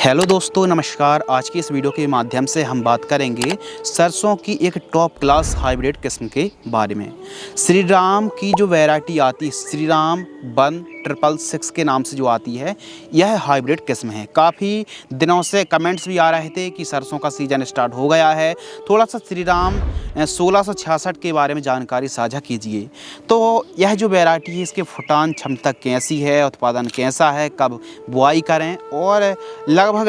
Hello दोस्तों, नमस्कार। आज की इस वीडियो के माध्यम से हम बात करेंगे सरसों की एक टॉप क्लास हाइब्रिड किस्म के बारे में। श्री राम की जो वैरायटी आती है, श्री राम 166 के नाम से जो आती है, यह हाइब्रिड किस्म है। काफ़ी दिनों से कमेंट्स भी आ रहे थे कि सरसों का सीज़न स्टार्ट हो गया है, थोड़ा सा श्री राम 1666 के बारे में जानकारी साझा कीजिए। तो यह जो वैरायटी है, इसके फुटान क्षमता कैसी है, उत्पादन कैसा है, कब बुआई करें और लगभग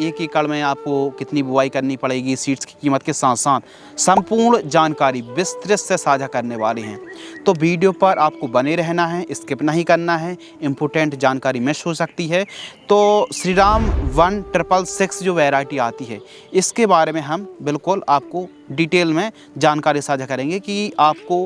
1 एकड़ में आपको कितनी बुआई करनी पड़ेगी, सीड्स की कीमत के साथ साथ संपूर्ण जानकारी विस्तृत से साझा करने वाले हैं। तो वीडियो पर आपको बने रहना है, स्किप नहीं करना है, इम्पोर्टेंट जानकारी मिस हो सकती है। तो श्री राम 166 जो वैरायटी आती है, इसके बारे में हम बिल्कुल आपको डिटेल में जानकारी साझा करेंगे कि आपको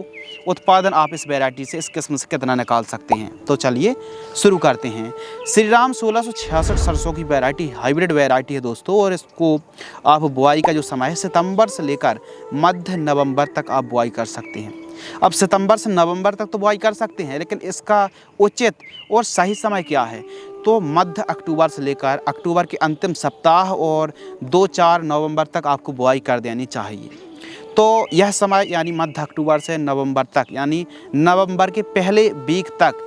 उत्पादन आप इस वैरायटी से, इस किस्म से कितना निकाल सकते हैं। तो चलिए शुरू करते हैं। श्री राम 1666 सरसों की वैरायटी हाइब्रिड वैरायटी है दोस्तों, और इसको आप बुआई का जो समय है, सितंबर से लेकर मध्य नवंबर तक आप बुआई कर सकते हैं। अब सितंबर से नवंबर तक तो बुआई कर सकते हैं, लेकिन इसका उचित और सही समय क्या है? तो मध्य अक्टूबर से लेकर अक्टूबर के अंतिम सप्ताह और 2-4 नवंबर तक आपको बुआई कर देनी चाहिए। तो यह समय यानी मध्य अक्टूबर से नवंबर तक, यानी नवंबर के पहले वीक तक,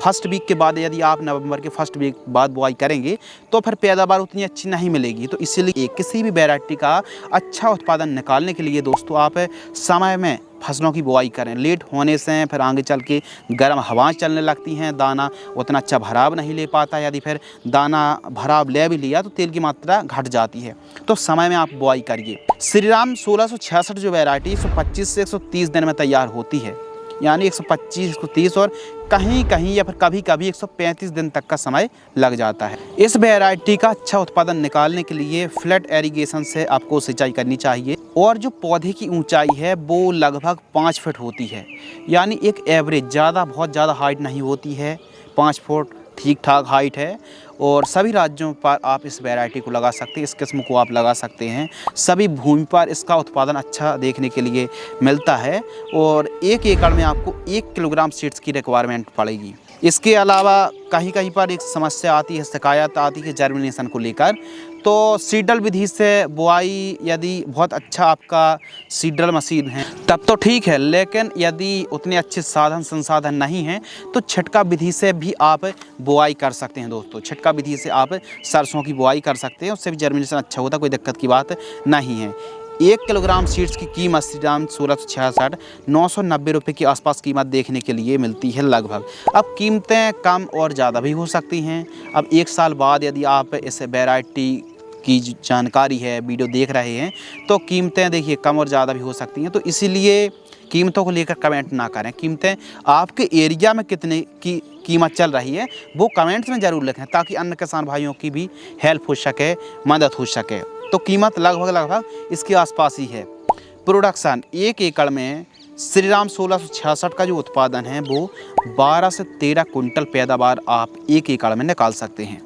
फर्स्ट वीक के बाद यदि आप नवंबर के फर्स्ट वीक बाद बुआई करेंगे तो फिर पैदावार उतनी अच्छी नहीं मिलेगी। तो इसीलिए किसी भी वैरायटी का अच्छा उत्पादन निकालने के लिए दोस्तों आप समय में फसलों की बुआई करें। लेट होने से फिर आगे चल के गर्म हवाएं चलने लगती हैं, दाना उतना अच्छा भराव नहीं ले पाता। यदि फिर दाना भराव ले भी लिया तो तेल की मात्रा घट जाती है। तो समय में आप बुआई करिए। श्री राम 1666 जो वैरायटी 125 से 130 दिन में तैयार होती है, यानी 125, 130 और कहीं कहीं या फिर कभी कभी 135 दिन तक का समय लग जाता है। इस वैरायटी का अच्छा उत्पादन निकालने के लिए फ्लैट एरीगेशन से आपको सिंचाई करनी चाहिए, और जो पौधे की ऊंचाई है वो लगभग 5 फीट होती है, यानी एक एवरेज, बहुत ज़्यादा हाइट नहीं होती है, 5 फुट ठीक ठाक हाइट है। और सभी राज्यों पर आप इस वैरायटी को लगा सकते हैं, इस किस्म को आप लगा सकते हैं। सभी भूमि पर इसका उत्पादन अच्छा देखने के लिए मिलता है, और 1 एकड़ में आपको 1 किलोग्राम सीड्स की रिक्वायरमेंट पड़ेगी। इसके अलावा कहीं कहीं पर एक समस्या आती है, शिकायत आती है जर्मिनेशन को लेकर। तो सीडल विधि से बुआई, यदि बहुत अच्छा आपका सीडल मशीन है तब तो ठीक है, लेकिन यदि उतने अच्छे साधन संसाधन नहीं हैं तो छिटका विधि से भी आप बुआई कर सकते हैं दोस्तों। छिटका विधि से आप सरसों की बुआई कर सकते हैं, उससे भी जर्मिनेशन अच्छा होता है, कोई दिक्कत की बात नहीं है। 1 किलोग्राम सीड्स की कीमत श्री राम 1666 990 रुपये के आसपास कीमत देखने के लिए मिलती है लगभग। अब कीमतें कम और ज़्यादा भी हो सकती हैं। अब 1 साल बाद यदि आप इस वैरायटी की जानकारी है, वीडियो देख रहे हैं, तो कीमतें देखिए कम और ज़्यादा भी हो सकती हैं। तो इसीलिए कीमतों को लेकर कमेंट ना करें। कीमतें आपके एरिया में कितने की कीमत चल रही है वो कमेंट्स में ज़रूर लिखें, ताकि अन्य किसान भाइयों की भी हेल्प हो सके, मदद हो सके। तो कीमत लगभग इसके आसपास ही है। प्रोडक्शन 1 एकड़ में श्री राम 1666 का जो उत्पादन है वो 12 से 13 कुंटल पैदावार आप 1 एकड़ में निकाल सकते हैं।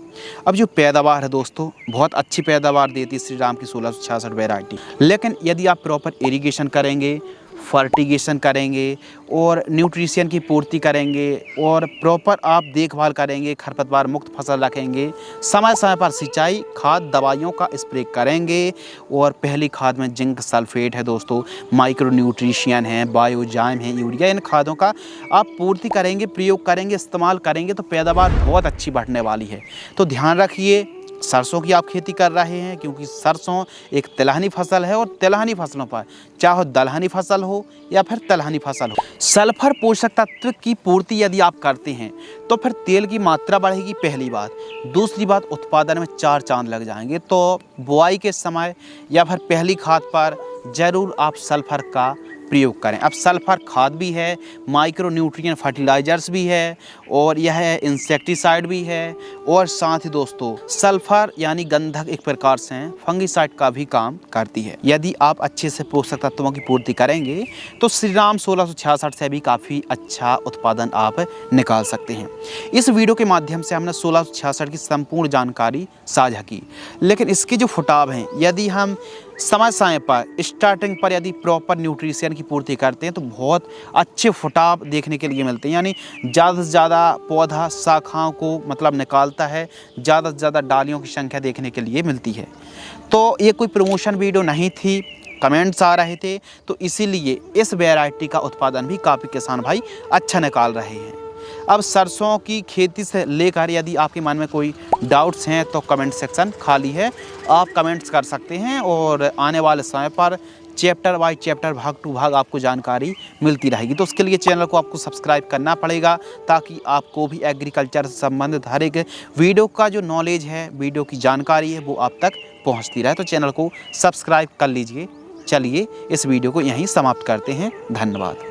अब जो पैदावार है दोस्तों, बहुत अच्छी पैदावार देती है श्री राम की 1666 वैरायटी। लेकिन यदि आप प्रॉपर इरिगेशन करेंगे, फर्टिगेशन करेंगे और न्यूट्रिशन की पूर्ति करेंगे, और प्रॉपर आप देखभाल करेंगे, खरपतवार मुक्त फसल रखेंगे, समय समय पर सिंचाई, खाद, दवाइयों का स्प्रे करेंगे, और पहली खाद में जिंक सल्फेट है दोस्तों, माइक्रो न्यूट्रिशन है, बायोजाइम है, यूरिया, इन खादों का आप पूर्ति करेंगे, प्रयोग करेंगे, इस्तेमाल करेंगे तो पैदावार बहुत अच्छी बढ़ने वाली है। तो ध्यान रखिए, सरसों की आप खेती कर रहे हैं, क्योंकि सरसों एक तिलहनी फसल है, और तिलहनी फसलों पर चाहे दलहनी फसल हो या फिर तिलहनी फसल हो, सल्फर पोषक तत्व की पूर्ति यदि आप करते हैं तो फिर तेल की मात्रा बढ़ेगी, पहली बात। दूसरी बात, उत्पादन में 4 चांद लग जाएंगे। तो बुआई के समय या फिर पहली खाद पर ज़रूर आप सल्फर का प्रयोग करें। अब सल्फर खाद भी है, माइक्रो न्यूट्रिएंट फर्टिलाइजर्स भी है, और यह इंसेक्टिसाइड भी है, और साथ ही दोस्तों सल्फर यानी गंधक एक प्रकार से फंगिसाइड का भी काम करती है। यदि आप अच्छे से पोषक तत्वों की पूर्ति करेंगे तो श्री राम 1666 से भी काफ़ी अच्छा उत्पादन आप निकाल सकते हैं। इस वीडियो के माध्यम से हमने 1666 की संपूर्ण जानकारी साझा की, लेकिन इसके जो फुटाव हैं, यदि हम समय समय पर स्टार्टिंग पर यदि प्रॉपर न्यूट्रिशन की पूर्ति करते हैं तो बहुत अच्छे फुटाव देखने के लिए मिलते हैं। यानी ज़्यादा से ज़्यादा ज़्यादा पौधा शाखाओं को मतलब निकालता है, ज़्यादा से ज़्यादा डालियों की संख्या देखने के लिए मिलती है। तो ये कोई प्रमोशन वीडियो नहीं थी, कमेंट्स आ रहे थे, तो इसीलिए इस वैरायटी का उत्पादन भी काफ़ी किसान भाई अच्छा निकाल रहे हैं। अब सरसों की खेती से लेकर यदि आपके मन में कोई डाउट्स हैं तो कमेंट सेक्शन खाली है, आप कमेंट्स कर सकते हैं और आने वाले समय पर चैप्टर बाय चैप्टर, भाग टू भाग आपको जानकारी मिलती रहेगी। तो उसके लिए चैनल को आपको सब्सक्राइब करना पड़ेगा, ताकि आपको भी एग्रीकल्चर से संबंधित हर एक वीडियो का जो नॉलेज है, वीडियो की जानकारी है, वो आप तक पहुंचती रहे। तो चैनल को सब्सक्राइब कर लीजिए। चलिए इस वीडियो को यहीं समाप्त करते हैं। धन्यवाद।